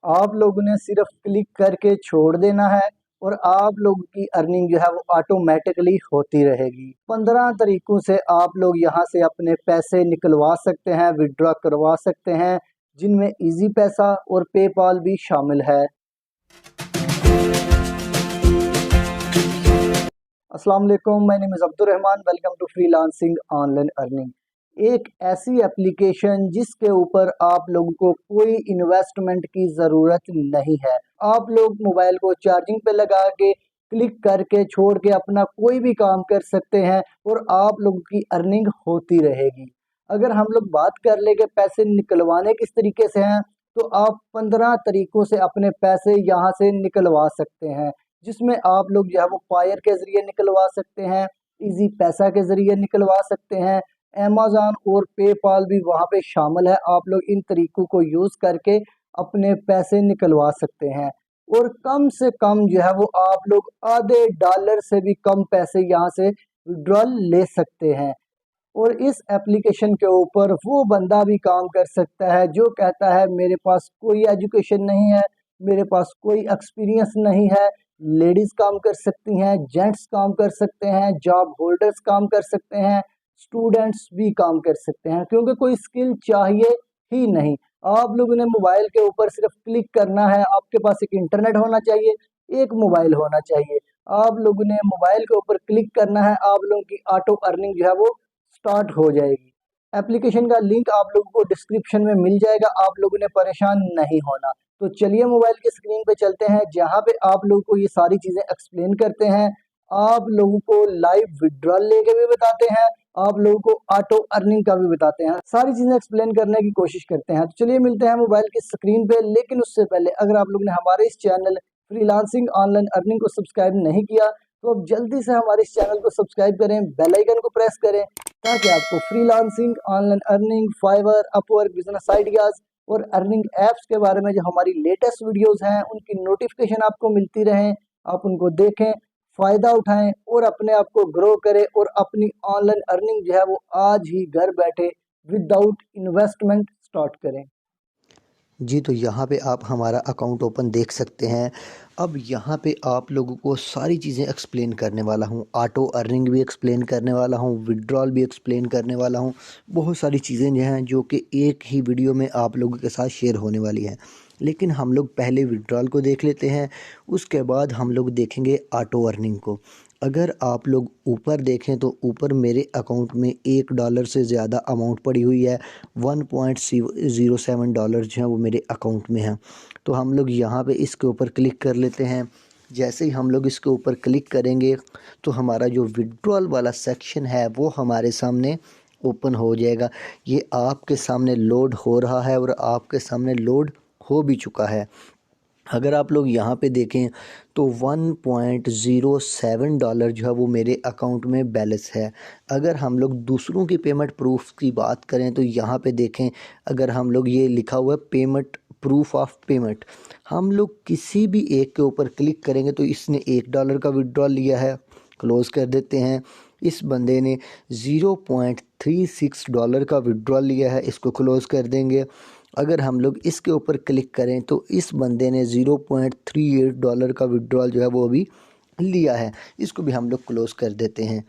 आप लोगों ने सिर्फ क्लिक करके छोड़ देना है और आप लोगों की अर्निंग जो है वो ऑटोमेटिकली होती रहेगी। 15 तरीकों से आप लोग यहाँ से अपने पैसे निकलवा सकते हैं, विड्रॉ करवा सकते हैं, जिनमें इजी पैसा और पेपाल भी शामिल है। अस्सलाम वालेकुम, my name is Abdul Rahman. Welcome to freelancing online earning. एक ऐसी एप्लीकेशन जिसके ऊपर आप लोगों को कोई इन्वेस्टमेंट की ज़रूरत नहीं है। आप लोग मोबाइल को चार्जिंग पे लगा के क्लिक करके छोड़ के अपना कोई भी काम कर सकते हैं और आप लोगों की अर्निंग होती रहेगी। अगर हम लोग बात कर ले कि पैसे निकलवाने किस तरीके से हैं, तो आप 15 तरीकों से अपने पैसे यहाँ से निकलवा सकते हैं, जिसमें आप लोग जो है वो फायर के ज़रिए निकलवा सकते हैं, इजी पैसा के ज़रिए निकलवा सकते हैं, अमेज़न और पेपाल भी वहाँ पे शामिल है। आप लोग इन तरीकों को यूज़ करके अपने पैसे निकलवा सकते हैं और कम से कम जो है वो आप लोग आधे डॉलर से भी कम पैसे यहाँ से विड्रॉल ले सकते हैं। और इस एप्लीकेशन के ऊपर वो बंदा भी काम कर सकता है जो कहता है मेरे पास कोई एजुकेशन नहीं है, मेरे पास कोई एक्सपीरियंस नहीं है। लेडीज़ काम कर सकती हैं, जेंट्स काम कर सकते हैं, जॉब होल्डर्स काम कर सकते हैं, स्टूडेंट्स भी काम कर सकते हैं, क्योंकि कोई स्किल चाहिए ही नहीं। आप लोगों ने मोबाइल के ऊपर सिर्फ क्लिक करना है, आपके पास एक इंटरनेट होना चाहिए, एक मोबाइल होना चाहिए। आप लोगों ने मोबाइल के ऊपर क्लिक करना है, आप लोगों की ऑटो अर्निंग जो है वो स्टार्ट हो जाएगी। एप्लीकेशन का लिंक आप लोगों को डिस्क्रिप्शन में मिल जाएगा, आप लोगों ने परेशान नहीं होना। तो चलिए मोबाइल की स्क्रीन पे चलते हैं, जहाँ पे आप लोगों को ये सारी चीज़ें एक्सप्लेन करते हैं। आप लोगों को लाइव विड्रॉल लेके भी बताते हैं, आप लोगों को ऑटो अर्निंग का भी बताते हैं, सारी चीज़ें एक्सप्लेन करने की कोशिश करते हैं। तो चलिए मिलते हैं मोबाइल की स्क्रीन पे। लेकिन उससे पहले अगर आप लोग ने हमारे इस चैनल फ्रीलांसिंग ऑनलाइन अर्निंग को सब्सक्राइब नहीं किया, तो अब जल्दी से हमारे इस चैनल को सब्सक्राइब करें, बेल आइकन को प्रेस करें, ताकि आपको freelancing, online earning, Fiverr, Upwork, business ideas और अर्निंग ऐप्स के बारे में जो हमारी लेटेस्ट वीडियोस हैं उनकी नोटिफिकेशन आपको मिलती रहें। आप उनको देखें, फ़ायदा उठाएं और अपने आप को ग्रो करें और अपनी ऑनलाइन अर्निंग जो है वो आज ही घर बैठे विदाउट इन्वेस्टमेंट स्टार्ट करें। जी, तो यहाँ पे आप हमारा अकाउंट ओपन देख सकते हैं। अब यहाँ पे आप लोगों को सारी चीज़ें एक्सप्लेन करने वाला हूँ, ऑटो अर्निंग भी एक्सप्लेन करने वाला हूँ, विड्रॉल भी एक्सप्लेन करने वाला हूँ। बहुत सारी चीज़ें जो हैं जो कि एक ही वीडियो में आप लोगों के साथ शेयर होने वाली हैं। लेकिन हम लोग पहले विड्रॉल को देख लेते हैं, उसके बाद हम लोग देखेंगे ऑटो अर्निंग को। अगर आप लोग ऊपर देखें तो ऊपर मेरे अकाउंट में $1 से ज़्यादा अमाउंट पड़ी हुई है। 1.07 डॉलर जो हैं वो मेरे अकाउंट में हैं। तो हम लोग यहाँ पे इसके ऊपर क्लिक कर लेते हैं। जैसे ही हम लोग इसके ऊपर क्लिक करेंगे तो हमारा जो विड्रॉल वाला सेक्शन है वो हमारे सामने ओपन हो जाएगा। ये आपके सामने लोड हो रहा है और आपके सामने लोड हो भी चुका है। अगर आप लोग यहाँ पे देखें तो 1.07 डॉलर जो है वो मेरे अकाउंट में बैलेंस है। अगर हम लोग दूसरों की पेमेंट प्रूफ की बात करें तो यहाँ पे देखें, अगर हम लोग ये लिखा हुआ है पेमेंट प्रूफ ऑफ पेमेंट, हम लोग किसी भी एक के ऊपर क्लिक करेंगे तो इसने $1 का विड्रॉल लिया है, क्लोज़ कर देते हैं। इस बंदे ने $0.36 का विड्रॉल लिया है, इसको क्लोज़ कर देंगे। अगर हम लोग इसके ऊपर क्लिक करें तो इस बंदे ने $0.38 का विड्रॉल जो है वो अभी लिया है, इसको भी हम लोग क्लोज़ कर देते हैं।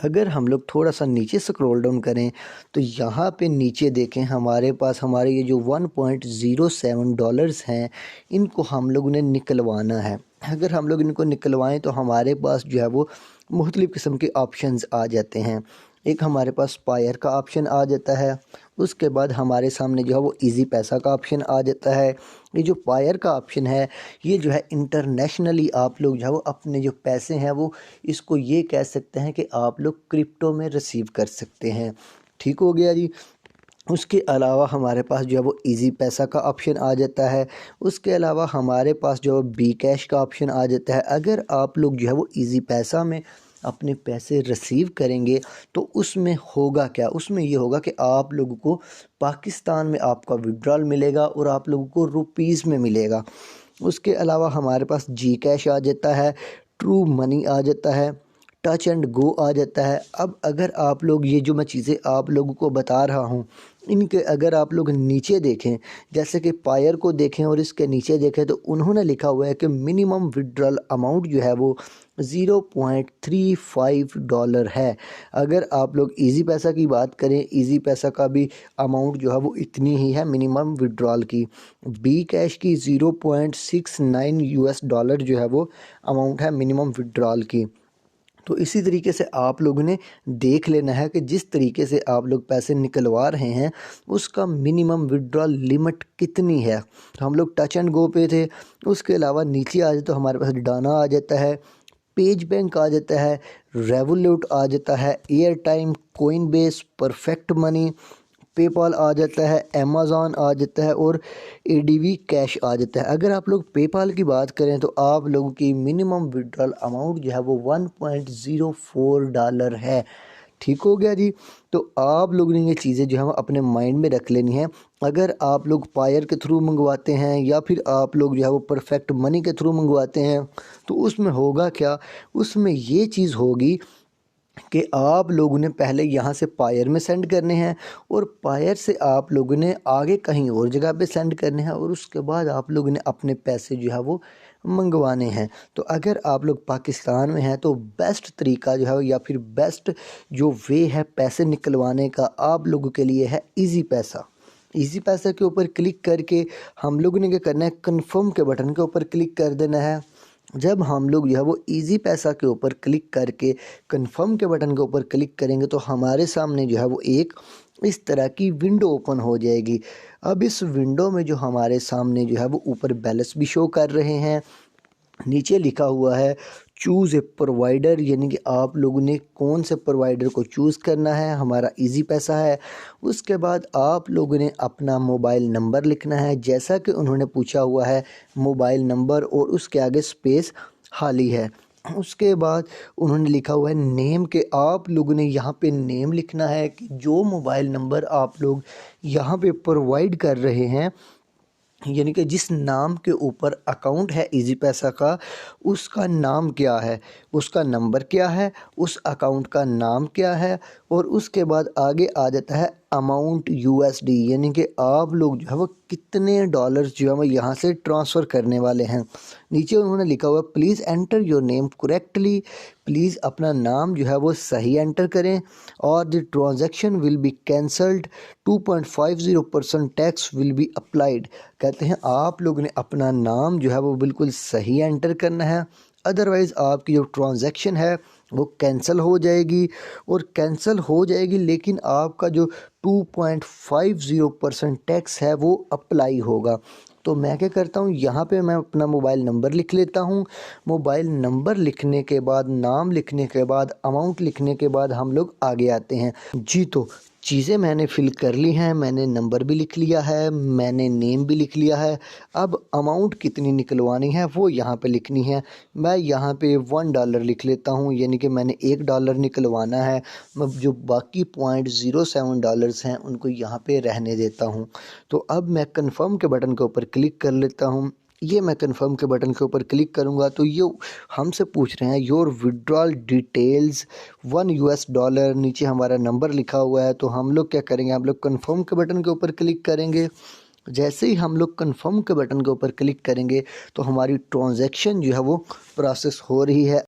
अगर हम लोग थोड़ा सा नीचे स्क्रॉल डाउन करें तो यहाँ पे नीचे देखें, हमारे पास हमारे ये जो 1.07 डॉलर्स हैं इनको हम लोग ने निकलवाना है। अगर हम लोग इनको निकलवाएं तो हमारे पास जो है वो मुख्तलिफ़ किस्म के ऑप्शंस आ जाते हैं। एक हमारे पास पायर का ऑप्शन आ जाता है, उसके बाद हमारे सामने जो है वो इजी पैसा का ऑप्शन आ जाता है। ये जो पायर का ऑप्शन है ये जो है इंटरनेशनली आप लोग जो है वो अपने जो पैसे हैं वो इसको ये कह सकते हैं कि आप लोग क्रिप्टो में रिसीव कर सकते हैं। ठीक हो गया जी। उसके अलावा हमारे पास जो है वो इजी पैसा का ऑप्शन आ जाता है। उसके अलावा हमारे पास जो बी कैश का ऑप्शन आ जाता है। अगर आप लोग जो है वो इजी पैसा में अपने पैसे रिसीव करेंगे तो उसमें होगा क्या, उसमें ये होगा कि आप लोगों को पाकिस्तान में आपका विड्रॉल मिलेगा और आप लोगों को रुपीज़ में मिलेगा। उसके अलावा हमारे पास जी कैश आ जाता है, ट्रू मनी आ जाता है, टच एंड गो आ जाता है। अब अगर आप लोग ये जो मैं चीज़ें आप लोगों को बता रहा हूँ इनके अगर आप लोग नीचे देखें, जैसे कि पायर को देखें और इसके नीचे देखें, तो उन्होंने लिखा हुआ है कि मिनिमम विड्रॉल अमाउंट जो है वो $0.35 है। अगर आप लोग इजी पैसा की बात करें, इजी पैसा का भी अमाउंट जो है वो इतनी ही है मिनिमम विड्रॉल की। बी कैश की $0.69 जो है वो अमाउंट है मिनिमम विड्रॉल की। तो इसी तरीके से आप लोगों ने देख लेना है कि जिस तरीके से आप लोग पैसे निकलवा रहे हैं उसका मिनिमम विड्रॉल लिमिट कितनी है। तो हम लोग टच एंड गो पे थे, उसके अलावा नीचे आ जाए तो हमारे पास डाना आ जाता है, पेज बैंक आ जाता है, रेवोल्यूट आ जाता है, Airtm, Coinbase, Perfect Money, PayPal आ जाता है, अमेज़ॉन आ जाता है और एडीवी कैश आ जाता है। अगर आप लोग पेपाल की बात करें तो आप लोगों की मिनिमम विड्रॉल अमाउंट जो है वो $1.04 है। ठीक हो गया जी। तो आप लोगों ने ये चीज़ें जो है वो अपने माइंड में रख लेनी है। अगर आप लोग पायर के थ्रू मंगवाते हैं या फिर आप लोग जो है वो परफेक्ट मनी के थ्रू मंगवाते हैं, तो उसमें होगा क्या, उसमें ये चीज़ होगी कि आप लोगों ने पहले यहाँ से पायर में सेंड करने हैं और पायर से आप लोगों ने आगे कहीं और जगह पे सेंड करने हैं और उसके बाद आप लोगों ने अपने पैसे जो है वो मंगवाने हैं। तो अगर आप लोग पाकिस्तान में हैं तो बेस्ट तरीका जो है या फिर बेस्ट जो वे है पैसे निकलवाने का आप लोगों के लिए है ईजी पैसा। ईजी पैसा के ऊपर क्लिक करके हम लोगों ने क्या करना है, कन्फर्म के बटन के ऊपर क्लिक कर देना है। जब हम लोग जो है वो इजी पैसा के ऊपर क्लिक करके कन्फर्म के बटन के ऊपर क्लिक करेंगे तो हमारे सामने जो है वो एक इस तरह की विंडो ओपन हो जाएगी। अब इस विंडो में जो हमारे सामने जो है वो ऊपर बैलेंस भी शो कर रहे हैं, नीचे लिखा हुआ है चूज़ ए प्रोवाइडर, यानी कि आप लोगों ने कौन से प्रोवाइडर को चूज़ करना है, हमारा इजी पैसा है। उसके बाद आप लोगों ने अपना मोबाइल नंबर लिखना है, जैसा कि उन्होंने पूछा हुआ है मोबाइल नंबर और उसके आगे स्पेस खाली है। उसके बाद उन्होंने लिखा हुआ है नेम, के आप लोगों ने यहाँ पे नेम लिखना है कि जो मोबाइल नंबर आप लोग यहाँ पे प्रोवाइड कर रहे हैं, यानी कि जिस नाम के ऊपर अकाउंट है इजी पैसा का, उसका नाम क्या है, उसका नंबर क्या है, उस अकाउंट का नाम क्या है। और उसके बाद आगे आ जाता है अमाउंट यूएसडी, यानी कि आप लोग जो है वो कितने डॉलर्स जो है वो यहाँ से ट्रांसफ़र करने वाले हैं। नीचे उन्होंने लिखा हुआ please enter your name correctly, please अपना नाम जो है वो सही एंटर करें और the transaction will be cancelled, 2.50% tax will be applied. कहते हैं आप लोगों ने अपना नाम जो है वो बिल्कुल सही एंटर करना है, अदरवाइज़ आपकी जो ट्रांजैक्शन है वो कैंसिल हो जाएगी। और कैंसिल हो जाएगी लेकिन आपका जो 2.50% टैक्स है वो अप्लाई होगा। तो मैं क्या करता हूँ, यहाँ पे मैं अपना मोबाइल नंबर लिख लेता हूँ। मोबाइल नंबर लिखने के बाद, नाम लिखने के बाद, अमाउंट लिखने के बाद हम लोग आगे आते हैं जी। तो चीज़ें मैंने फिल कर ली हैं, मैंने नंबर भी लिख लिया है, मैंने नेम भी लिख लिया है। अब अमाउंट कितनी निकलवानी है वो यहाँ पे लिखनी है। मैं यहाँ पे $1 लिख लेता हूँ, यानी कि मैंने $1 निकलवाना है। मैं जो बाकी $0.07 हैं उनको यहाँ पे रहने देता हूँ। तो अब मैं कन्फर्म के बटन के ऊपर क्लिक कर लेता हूँ। ये मैं कन्फर्म के बटन के ऊपर क्लिक करूँगा तो ये हमसे पूछ रहे हैं योर विड्रॉल डिटेल्स $1, नीचे हमारा नंबर लिखा हुआ है। तो हम लोग क्या करेंगे, हम लोग कन्फर्म के बटन के ऊपर क्लिक करेंगे। जैसे ही हम लोग कन्फर्म के बटन के ऊपर क्लिक करेंगे तो हमारी ट्रांजैक्शन जो है वो प्रोसेस हो रही है।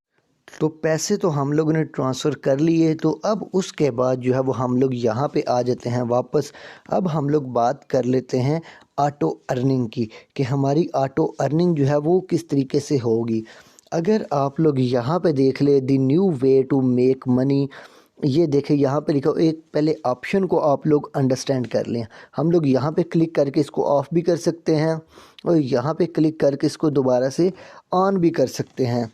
तो पैसे तो हम लोगों ने ट्रांसफ़र कर लिए। तो अब उसके बाद जो है वो हम लोग यहाँ पे आ जाते हैं वापस। अब हम लोग बात कर लेते हैं ऑटो अर्निंग की, कि हमारी ऑटो अर्निंग जो है वो किस तरीके से होगी। अगर आप लोग यहाँ पे देख ले the new way to make money, ये देखें यहाँ पे लिखा, एक पहले ऑप्शन को आप लोग अंडरस्टैंड कर लें। हम लोग यहाँ पे क्लिक करके इसको ऑफ़ भी कर सकते हैं और यहाँ पे क्लिक करके इसको दोबारा से ऑन भी कर सकते हैं।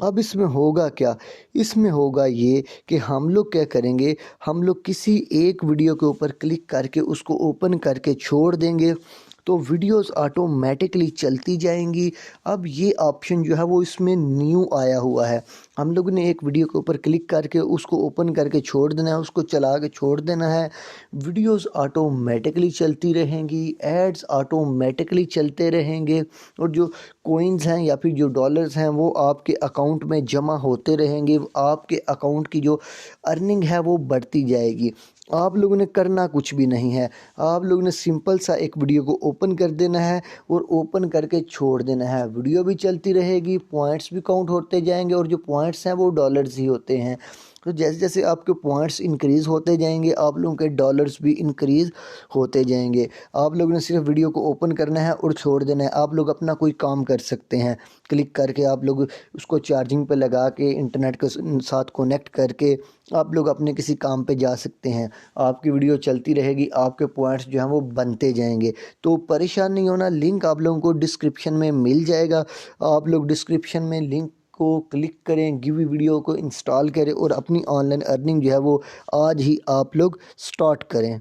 अब इसमें होगा क्या, इसमें होगा ये कि हम लोग क्या करेंगे, हम लोग किसी एक वीडियो के ऊपर क्लिक करके उसको ओपन करके छोड़ देंगे तो वीडियोस ऑटोमेटिकली चलती जाएंगी। अब ये ऑप्शन जो है वो इसमें न्यू आया हुआ है। हम लोग ने एक वीडियो के ऊपर क्लिक करके उसको ओपन करके छोड़ देना है, उसको चला के छोड़ देना है। वीडियोस ऑटोमेटिकली चलती रहेंगी, एड्स ऑटोमेटिकली चलते रहेंगे और जो कोइंस हैं या फिर जो डॉलर्स हैं वो आपके अकाउंट में जमा होते रहेंगे। आपके अकाउंट की जो अर्निंग है वो बढ़ती जाएगी। आप लोगों ने करना कुछ भी नहीं है। आप लोगों ने सिंपल सा एक वीडियो को ओपन कर देना है और ओपन करके छोड़ देना है। वीडियो भी चलती रहेगी, पॉइंट्स भी काउंट होते जाएंगे और जो पॉइंट्स हैं वो डॉलर्स ही होते हैं। तो जैसे जैसे आपके पॉइंट्स इंक्रीज़ होते जाएंगे आप लोगों के डॉलर्स भी इंक्रीज़ होते जाएंगे। आप लोगों ने सिर्फ वीडियो को ओपन करना है और छोड़ देना है। आप लोग अपना कोई काम कर सकते हैं, क्लिक करके आप लोग उसको चार्जिंग पे लगा के इंटरनेट के साथ कनेक्ट करके आप लोग अपने किसी काम पे जा सकते हैं। आपकी वीडियो चलती रहेगी, आपके पॉइंट्स जो हैं वो बनते जाएंगे। तो परेशान नहीं होना, लिंक आप लोगों को डिस्क्रिप्शन में मिल जाएगा। आप लोग डिस्क्रिप्शन में लिंक को क्लिक करें, गिवी वीडियो को इंस्टॉल करें और अपनी ऑनलाइन अर्निंग जो है वो आज ही आप लोग स्टार्ट करें।